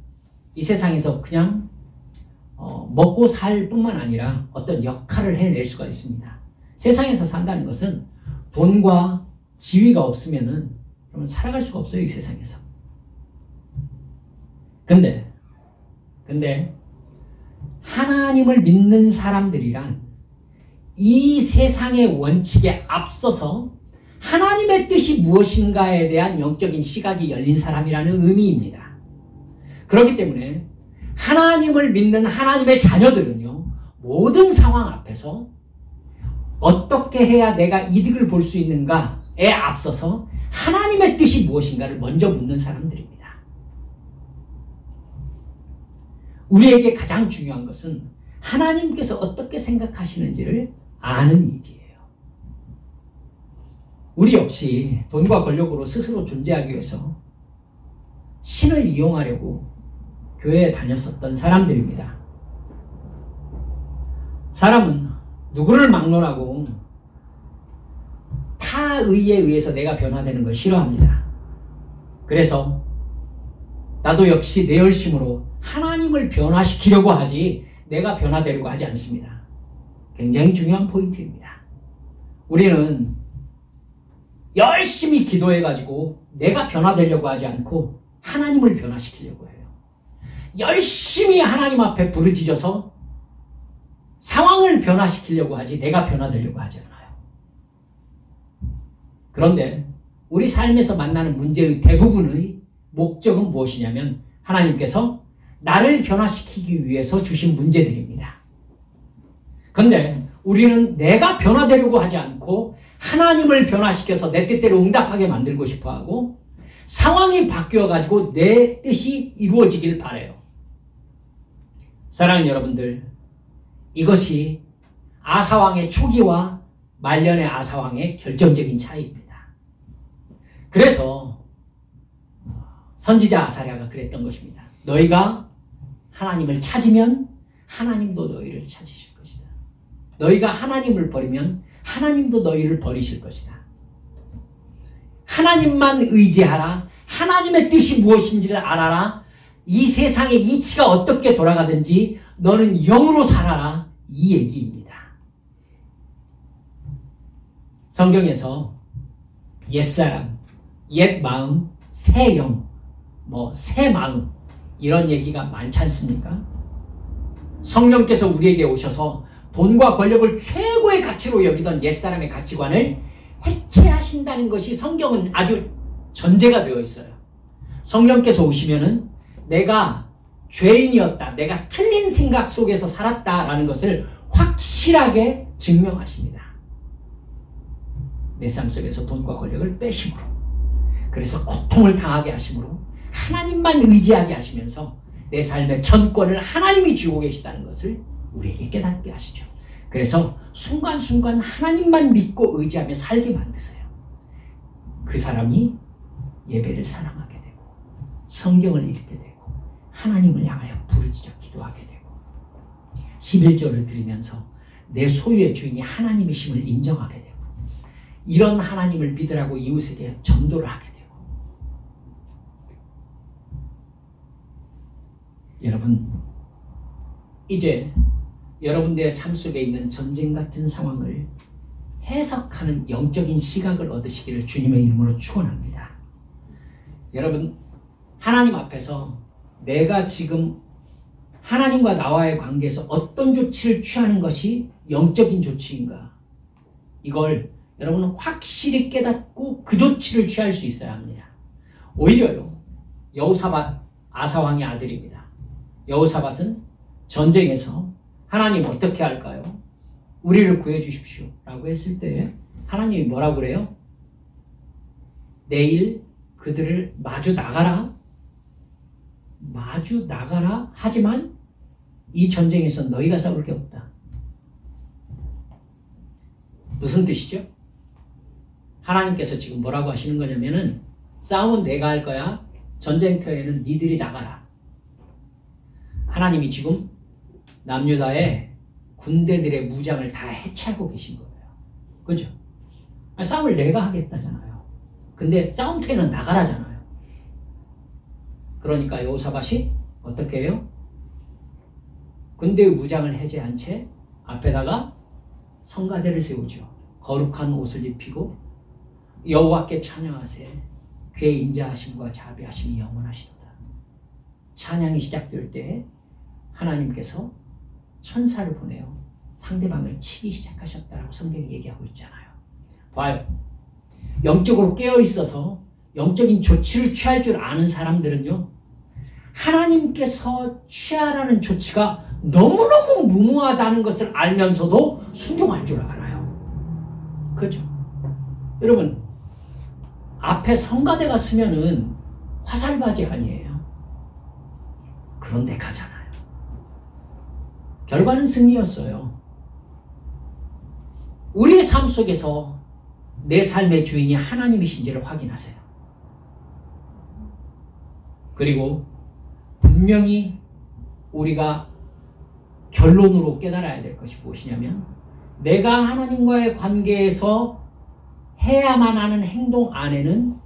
이 세상에서 그냥 먹고 살 뿐만 아니라 어떤 역할을 해낼 수가 있습니다. 세상에서 산다는 것은 돈과 지위가 없으면은 그러면 살아갈 수가 없어요, 이 세상에서. 근데 하나님을 믿는 사람들이란 이 세상의 원칙에 앞서서 하나님의 뜻이 무엇인가에 대한 영적인 시각이 열린 사람이라는 의미입니다. 그렇기 때문에 하나님을 믿는 하나님의 자녀들은요, 모든 상황 앞에서 어떻게 해야 내가 이득을 볼 수 있는가에 앞서서 하나님의 뜻이 무엇인가를 먼저 묻는 사람들입니다. 우리에게 가장 중요한 것은 하나님께서 어떻게 생각하시는지를 아는 일이에요. 우리 역시 돈과 권력으로 스스로 존재하기 위해서 신을 이용하려고 교회에 다녔었던 사람들입니다. 사람은 누구를 막론하고 타의에 의해서 내가 변화되는 걸 싫어합니다. 그래서 나도 역시 내 열심으로 하나님을 변화시키려고 하지 내가 변화되려고 하지 않습니다. 굉장히 중요한 포인트입니다. 우리는 열심히 기도해가지고 내가 변화되려고 하지 않고 하나님을 변화시키려고 해요. 열심히 하나님 앞에 부르짖어서 상황을 변화시키려고 하지 내가 변화되려고 하지 않아요. 그런데 우리 삶에서 만나는 문제의 대부분의 목적은 무엇이냐면 하나님께서 나를 변화시키기 위해서 주신 문제들입니다. 그런데 우리는 내가 변화되려고 하지 않고 하나님을 변화시켜서 내 뜻대로 응답하게 만들고 싶어하고 상황이 바뀌어가지고 내 뜻이 이루어지길 바라요. 사랑하는 여러분들, 이것이 아사왕의 초기와 말년의 아사왕의 결정적인 차이입니다. 그래서 선지자 아사랴가 그랬던 것입니다. 너희가 하나님을 찾으면 하나님도 너희를 찾으실 것이다. 너희가 하나님을 버리면 하나님도 너희를 버리실 것이다. 하나님만 의지하라. 하나님의 뜻이 무엇인지를 알아라. 이 세상의 이치가 어떻게 돌아가든지 너는 영으로 살아라. 이 얘기입니다. 성경에서 옛사람, 옛마음, 새영, 새 마음 이런 얘기가 많지 않습니까? 성령께서 우리에게 오셔서 돈과 권력을 최고의 가치로 여기던 옛사람의 가치관을 해체하신다는 것이 성경은 아주 전제가 되어 있어요. 성령께서 오시면은 내가 죄인이었다, 내가 틀린 생각 속에서 살았다라는 것을 확실하게 증명하십니다. 내 삶 속에서 돈과 권력을 빼심으로, 그래서 고통을 당하게 하심으로 하나님만 의지하게 하시면서 내 삶의 전권을 하나님이 쥐고 계시다는 것을 우리에게 깨닫게 하시죠. 그래서 순간순간 하나님만 믿고 의지하며 살게 만드세요. 그 사람이 예배를 사랑하게 되고 성경을 읽게 되고 하나님을 향하여 부르짖어 기도하게 되고 11조를 드리면서 내 소유의 주인이 하나님이심을 인정하게 되고 이런 하나님을 믿으라고 이웃에게 전도를 하게 되고 여러분, 이제 여러분들의 삶 속에 있는 전쟁 같은 상황을 해석하는 영적인 시각을 얻으시기를 주님의 이름으로 축원합니다. 여러분, 하나님 앞에서 내가 지금 하나님과 나와의 관계에서 어떤 조치를 취하는 것이 영적인 조치인가? 이걸 여러분은 확실히 깨닫고 그 조치를 취할 수 있어야 합니다. 오히려요, 여호사밧 아사왕의 아들입니다. 여호사밧은 전쟁에서 하나님 어떻게 할까요? 우리를 구해주십시오 라고 했을 때 하나님이 뭐라고 그래요? 내일 그들을 마주 나가라. 마주 나가라. 하지만 이 전쟁에서 너희가 싸울 게 없다. 무슨 뜻이죠? 하나님께서 지금 뭐라고 하시는 거냐면은 싸움은 내가 할 거야. 전쟁터에는 니들이 나가라. 하나님이 지금 남유다의 군대들의 무장을 다 해체하고 계신 거예요. 그죠? 싸움을 내가 하겠다잖아요. 근데 싸움터에는 나가라잖아요. 그러니까 여호사밧이 어떻게 해요? 군대의 무장을 해제한 채 앞에다가 성가대를 세우죠. 거룩한 옷을 입히고 여호와께 찬양하세. 그의 인자하심과 자비하심이 영원하시도다. 찬양이 시작될 때 하나님께서 천사를 보내요. 상대방을 치기 시작하셨다라고 성경이 얘기하고 있잖아요. 봐요. 영적으로 깨어있어서 영적인 조치를 취할 줄 아는 사람들은요, 하나님께서 취하라는 조치가 너무너무 무모하다는 것을 알면서도 순종할 줄 알아요. 그렇죠? 여러분, 앞에 성가대가 쓰면은 화살바지 아니에요. 그런데 가잖아요. 결과는 승리였어요. 우리의 삶 속에서 내 삶의 주인이 하나님이신지를 확인하세요. 그리고 분명히 우리가 결론으로 깨달아야 될 것이 무엇이냐면 내가 하나님과의 관계에서 해야만 하는 행동 안에는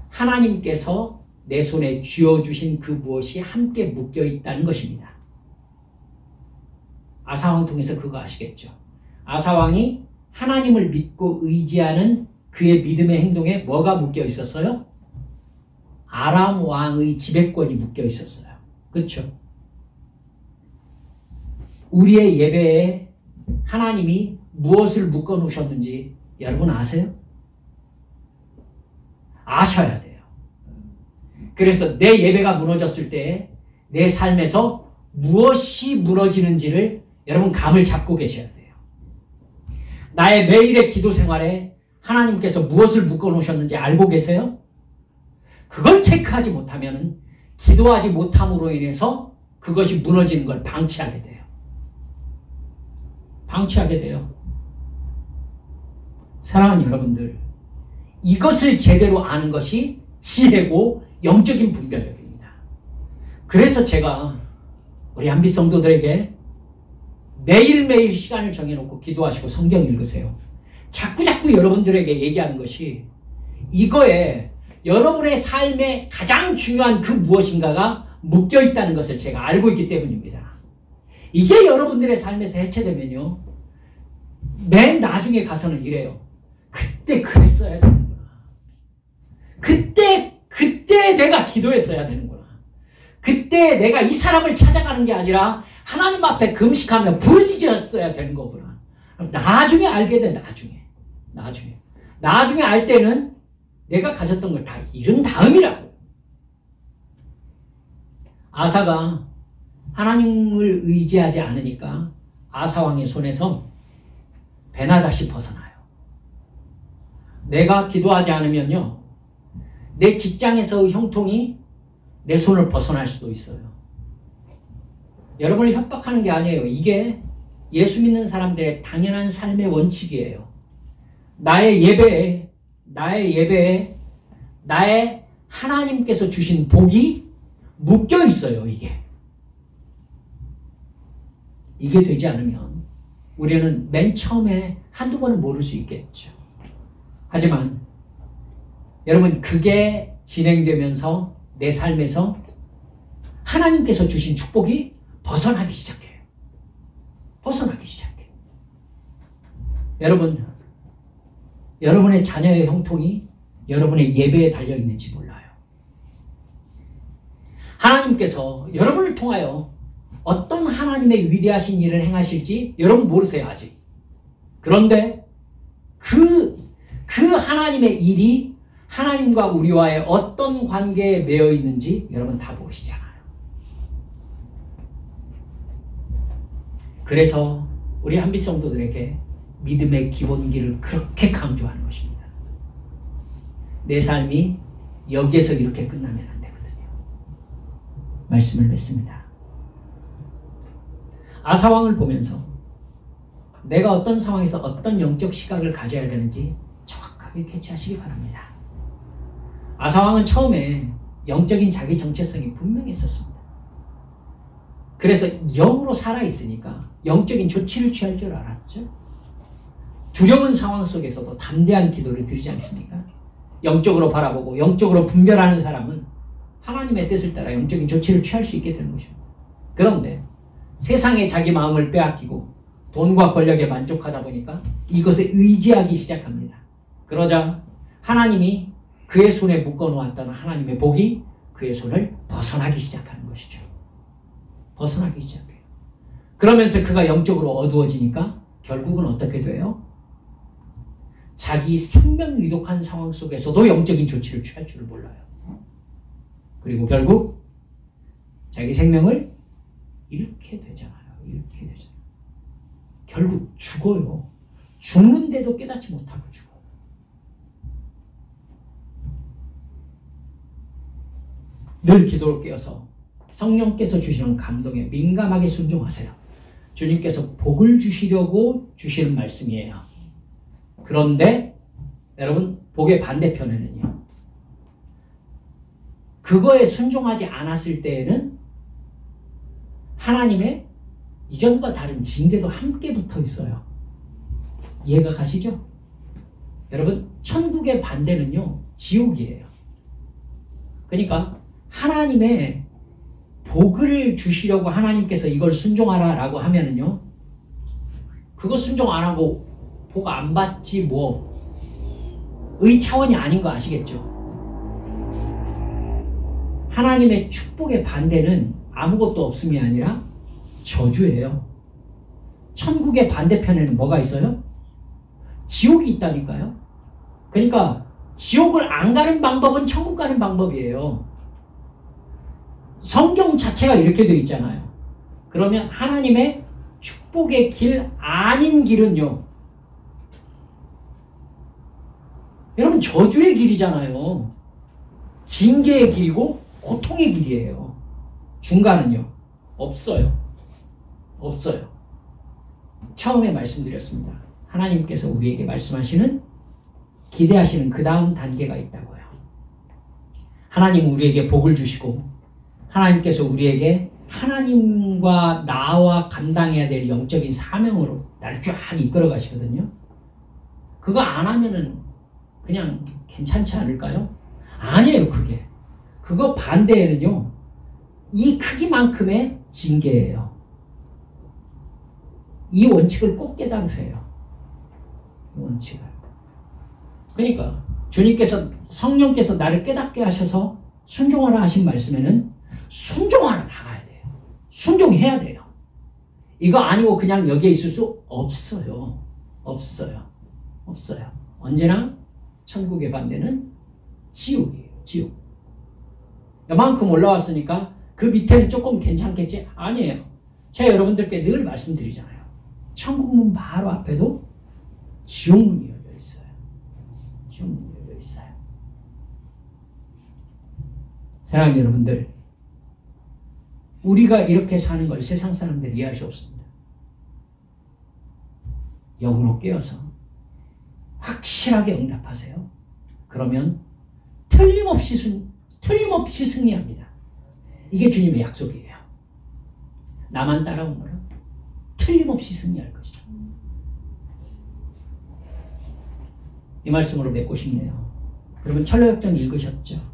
하나님께서 내 손에 쥐어주신 그 무엇이 함께 묶여 있다는 것입니다. 아사왕 통해서 그거 아시겠죠? 아사왕이 하나님을 믿고 의지하는 그의 믿음의 행동에 뭐가 묶여 있었어요? 아람 왕의 지배권이 묶여 있었어요. 그렇죠? 우리의 예배에 하나님이 무엇을 묶어 놓으셨는지 여러분 아세요? 아셔야 돼요. 그래서 내 예배가 무너졌을 때 내 삶에서 무엇이 무너지는지를 여러분 감을 잡고 계셔야 돼요. 나의 매일의 기도 생활에 하나님께서 무엇을 묶어 놓으셨는지 알고 계세요? 그걸 체크하지 못하면 기도하지 못함으로 인해서 그것이 무너지는 걸 방치하게 돼요. 방치하게 돼요. 사랑하는 여러분들, 이것을 제대로 아는 것이 지혜고 영적인 분별력입니다. 그래서 제가 우리 한빛 성도들에게 매일매일 시간을 정해놓고 기도하시고 성경 읽으세요. 자꾸 여러분들에게 얘기하는 것이 이거에 여러분의 삶에 가장 중요한 그 무엇인가가 묶여 있다는 것을 제가 알고 있기 때문입니다. 이게 여러분들의 삶에서 해체되면요, 맨 나중에 가서는 이래요. 그때 그랬어야 되는구나. 그때 내가 기도했어야 되는구나. 그때 내가 이 사람을 찾아가는 게 아니라 하나님 앞에 금식하며 부르짖었어야 되는 거구나. 나중에 알게 돼, 나중에 알 때는 내가 가졌던 걸 다 잃은 다음이라고. 아사가 하나님을 의지하지 않으니까 아사왕의 손에서 베나다시 벗어나요. 내가 기도하지 않으면요, 내 직장에서의 형통이 내 손을 벗어날 수도 있어요. 여러분을 협박하는 게 아니에요. 이게 예수 믿는 사람들의 당연한 삶의 원칙이에요. 나의 예배에 나의 하나님께서 주신 복이 묶여 있어요. 이게 되지 않으면 우리는 맨 처음에 한두 번은 모를 수 있겠죠. 하지만 여러분, 그게 진행되면서 내 삶에서 하나님께서 주신 축복이 벗어나기 시작해요. 여러분의 자녀의 형통이 여러분의 예배에 달려있는지 몰라요. 하나님께서 여러분을 통하여 어떤 하나님의 위대하신 일을 행하실지 여러분 모르세요, 아직. 그런데 그 하나님의 일이 하나님과 우리와의 어떤 관계에 매여 있는지 여러분 다 모르시잖아요. 그래서 우리 한빛 성도들에게 믿음의 기본기를 그렇게 강조하는 것입니다. 내 삶이 여기에서 이렇게 끝나면 안 되거든요. 말씀을 맺습니다. 아사왕을 보면서 내가 어떤 상황에서 어떤 영적 시각을 가져야 되는지 정확하게 캐치하시기 바랍니다. 아사왕은 처음에 영적인 자기 정체성이 분명했었습니다. 그래서 영으로 살아있으니까 영적인 조치를 취할 줄 알았죠. 두려운 상황 속에서도 담대한 기도를 드리지 않습니까? 영적으로 바라보고 영적으로 분별하는 사람은 하나님의 뜻을 따라 영적인 조치를 취할 수 있게 되는 것입니다. 그런데 세상에 자기 마음을 빼앗기고 돈과 권력에 만족하다 보니까 이것에 의지하기 시작합니다. 그러자 하나님이 그의 손에 묶어놓았던 하나님의 복이 그의 손을 벗어나기 시작하는 것이죠. 벗어나기 시작해요. 그러면서 그가 영적으로 어두워지니까 결국은 어떻게 돼요? 자기 생명 위독한 상황 속에서도 영적인 조치를 취할 줄을 몰라요. 그리고 결국 자기 생명을 잃게 되잖아요. 결국 죽어요. 죽는데도 깨닫지 못하고 죽어요. 늘 기도를 깨어서 성령께서 주시는 감동에 민감하게 순종하세요. 주님께서 복을 주시려고 주시는 말씀이에요. 그런데 여러분, 복의 반대편에는요, 그거에 순종하지 않았을 때에는 하나님의 이전과 다른 징계도 함께 붙어 있어요. 이해가 가시죠? 여러분, 천국의 반대는요, 지옥이에요. 그러니까 하나님의 복을 주시려고 하나님께서 이걸 순종하라 라고 하면은요, 그거 순종 안 하고 복 안 받지 의 차원이 아닌 거 아시겠죠? 하나님의 축복의 반대는 아무것도 없음이 아니라 저주예요. 천국의 반대편에는 뭐가 있어요? 지옥이 있다니까요. 그러니까 지옥을 안 가는 방법은 천국 가는 방법이에요. 성경 자체가 이렇게 되어 있잖아요. 그러면 하나님의 축복의 길 아닌 길은요, 여러분, 저주의 길이잖아요. 징계의 길이고 고통의 길이에요. 중간은요, 없어요. 없어요. 처음에 말씀드렸습니다. 하나님께서 우리에게 말씀하시는, 기대하시는 그 다음 단계가 있다고요. 하나님은 우리에게 복을 주시고, 하나님께서 우리에게 하나님과 나와 감당해야 될 영적인 사명으로 나를 쫙 이끌어 가시거든요. 그거 안 하면은 그냥 괜찮지 않을까요? 아니에요, 그게. 그거 반대에는요, 이 크기만큼의 징계예요. 이 원칙을 꼭 깨달으세요. 이 원칙을. 그러니까 주님께서, 성령께서 나를 깨닫게 하셔서 순종하라 하신 말씀에는 순종하러 나가야 돼요. 순종해야 돼요. 이거 아니고 그냥 여기에 있을 수 없어요. 없어요. 없어요. 언제나 천국의 반대는 지옥이에요. 지옥. 이만큼 올라왔으니까 그 밑에는 조금 괜찮겠지? 아니에요. 제가 여러분들께 늘 말씀드리잖아요. 천국문 바로 앞에도 지옥문이 열려 있어요. 지옥문이 열려 있어요. 사랑하는 여러분들, 우리가 이렇게 사는 걸 세상 사람들이 이해할 수 없습니다. 영으로 깨어서 확실하게 응답하세요. 그러면 틀림없이 승리합니다. 이게 주님의 약속이에요. 나만 따라오너라 틀림없이 승리할 것이다. 이 말씀으로 맺고 싶네요. 여러분, 철로역정 읽으셨죠?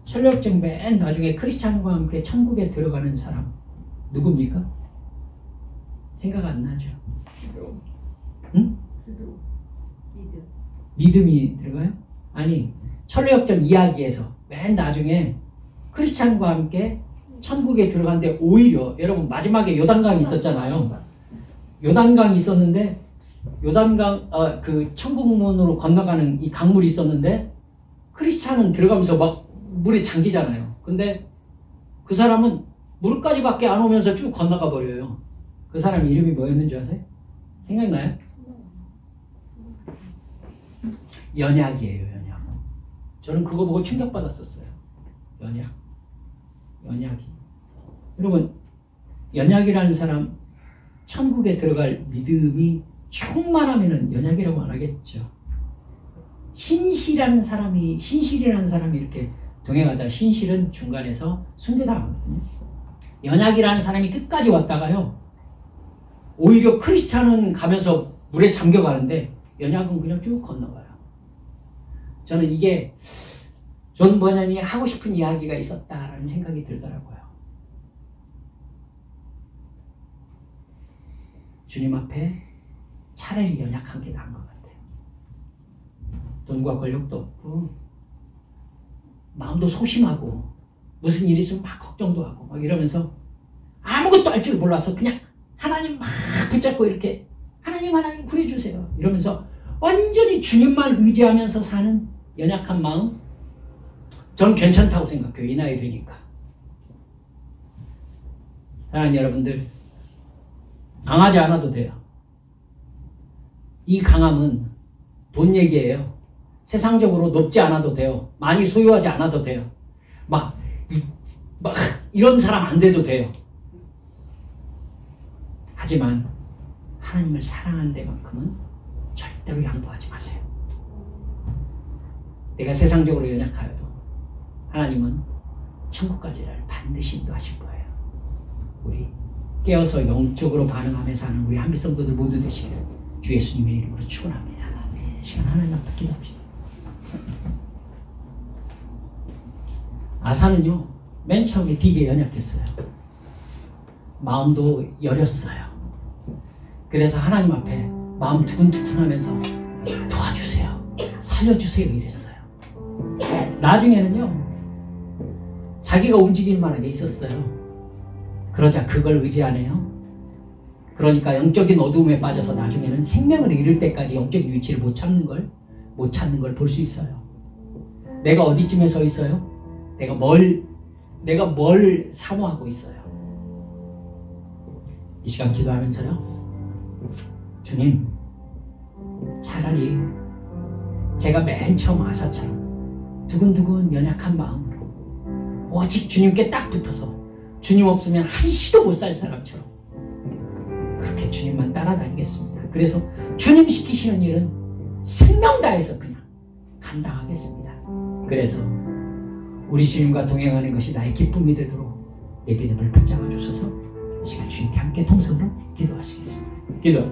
철로역정 맨 나중에 크리스찬과 함께 천국에 들어가는 사람 누굽니까? 생각 안 나죠? 응? 믿음이 들어가요? 아니, 철로역정 이야기에서 맨 나중에 크리스찬과 함께 천국에 들어갔는데, 오히려 여러분 마지막에 요단강이 있었잖아요. 요단강이 있었는데, 요단강 그 천국문으로 건너가는 이 강물이 있었는데, 크리스찬은 들어가면서 막 물에 잠기잖아요. 근데 그 사람은 물까지밖에 안 오면서 쭉 건너가 버려요. 그 사람 이름이 뭐였는지 아세요? 생각나요? 연약이에요. 연약. 저는 그거 보고 충격받았었어요. 연약이. 여러분, 연약이라는 사람, 천국에 들어갈 믿음이 충만하면은 연약이라고 안 하겠죠. 신실이라는 사람이 이렇게 동행하다, 신실은 중간에서 순교당하거든요. 연약이라는 사람이 끝까지 왔다가요, 오히려 크리스찬은 가면서 물에 잠겨가는데 연약은 그냥 쭉 건너가요. 저는 이게 존 버년이 하고 싶은 이야기가 있었다라는 생각이 들더라고요. 주님 앞에 차라리 연약한 게 나은 것 같아요. 돈과 권력도 없고 마음도 소심하고 무슨 일 있으면 막 걱정도 하고 막 이러면서 아무것도 할 줄 몰라서 그냥 하나님 막 붙잡고 이렇게 하나님 구해주세요 이러면서 완전히 주님만 의지하면서 사는 연약한 마음, 전 괜찮다고 생각해요. 이 나이 되니까. 사랑하는 여러분들, 강하지 않아도 돼요. 이 강함은 돈 얘기예요. 세상적으로 높지 않아도 돼요. 많이 소유하지 않아도 돼요. 막 이런 사람 안 돼도 돼요. 하지만 하나님을 사랑하는 데만큼은 절대로 양보하지 마세요. 내가 세상적으로 연약하여도 하나님은 천국까지를 반드시 인도하실 거예요. 우리 깨어서 영적으로 반응하며 사는 우리 한빛 성도들 모두 되시기를 주 예수님의 이름으로 축원합니다. 이 시간 하나님 앞에 기도합시다. 아사는요, 맨 처음에 되게 연약했어요. 마음도 여렸어요. 그래서 하나님 앞에 마음 두근두근하면서 도와주세요, 살려주세요 이랬어요. 나중에는요, 자기가 움직일 만한 게 있었어요. 그러자 그걸 의지하네요. 그러니까 영적인 어두움에 빠져서 나중에는 생명을 잃을 때까지 영적인 위치를 못 찾는 걸 볼 수 있어요. 내가 어디쯤에 서 있어요? 내가 뭘 사모하고 있어요? 이 시간 기도하면서요, 주님, 차라리 제가 맨 처음 아사처럼 두근두근 연약한 마음으로 오직 주님께 딱 붙어서 주님 없으면 한시도 못 살 사람처럼 그렇게 주님만 따라다니겠습니다. 그래서 주님 시키시는 일은 생명 다해서 그냥 감당하겠습니다. 그래서 우리 주님과 동행하는 것이 나의 기쁨이 되도록 내 믿음을 붙잡아 주셔서 이 시간 주님께 함께 통성으로 기도하시겠습니다. 기도.